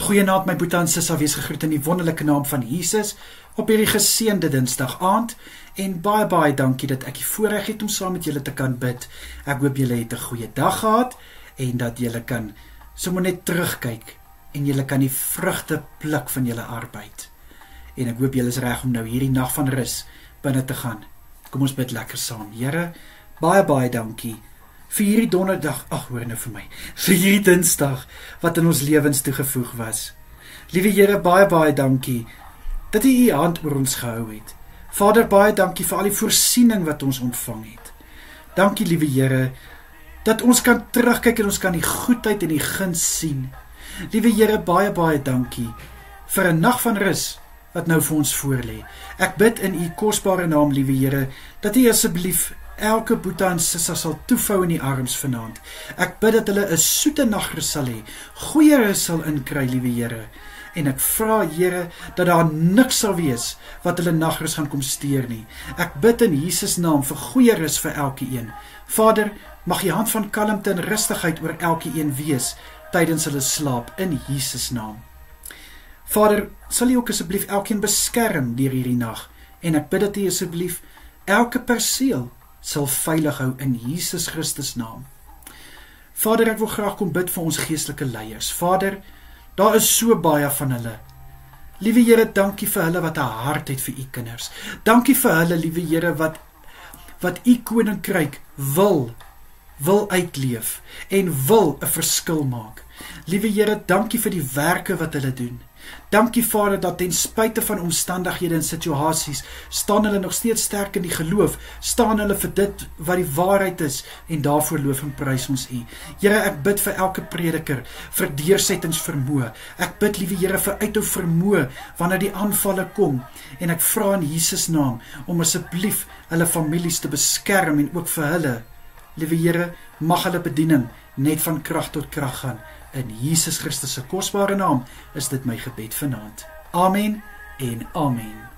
Goeienaand my boetie en sissa, wees gegroet in die wonderlike naam van Jesus op hierdie geseënde Dinsdag aand en baie dankie dat ek die voorreg het om saam met julle te kan bid. Ek hoop julle het 'n goeie dag gehad en dat julle kan sommer net terugkyk en julle kan die vrugte pluk van julle arbeid. En ek hoop julle is reg om nou hierdie nag van rus binne te gaan. Kom ons bid lekker saam. Here, baie dankie vir hierdie donderdag, hoor nou vir my, vir hierdie Dinsdag wat in ons lewens toegevoeg was. Liewe Here, baie dankie dat U U hand oor ons gehou het. Vader, baie dankie vir al die voorsiening wat ons ontvang het. Dankie, liewe Here, dat ons kan terugkyk en ons kan die goedheid en die guns sien. Liewe Here, baie dankie vir 'n nag van rus wat nou vir ons voorlê. Ek bid in U kosbare naam, liewe Here, dat U asseblief elke boetie en sissa sal toevou in die arms vanaand. Ek bid dat hulle 'n soete nagrus sal hê, goeie rus sal inkry, liewe Here. En ek vra, Here, dat daar niks sal wees wat hulle nagrus gaan kom steur nie. Ek bid in Jesus naam vir goeie rus vir elkeen. Vader, mag U hand van kalmte en rustigheid oor elkeen wees tydens hulle slaap in Jesus naam. Vader, sal U ook asseblief elkeen beskerm deur hierdie nag, en ek bid dat U asseblief elke perseel sal veilig hou in Jesus Christus naam. Vader, ek wil graag kom bid vir ons geestelike leiers. Vader, daar is so baie van hulle. Liewe Here, dankie vir hulle wat 'n hart het vir U kinders. Dankie vir hulle, liewe Here, wat U koninkryk wil uitleef en wil 'n verskil maak. Liewe Here, dankie vir die werke wat hulle doen. Dankie Vader dat ten spyte van omstandighede en situasies staan hulle nog steeds sterk in die geloof, staan hulle vir dit wat die waarheid is en daarvoor loof en prys ons U. Here, ek bid vir elke prediker vir deursettingsvermoë. Ek bid, liewe Here, vir uithou vermoë wanneer die aanvalle kom en ek vra in Jesus naam om asseblief hulle families te beskerm en ook vir hulle, liewe Here, mag hulle bediening net van krag tot krag gaan. In Jesus Christus se kosbare naam is dit my gebed vanaand. Amen en amen.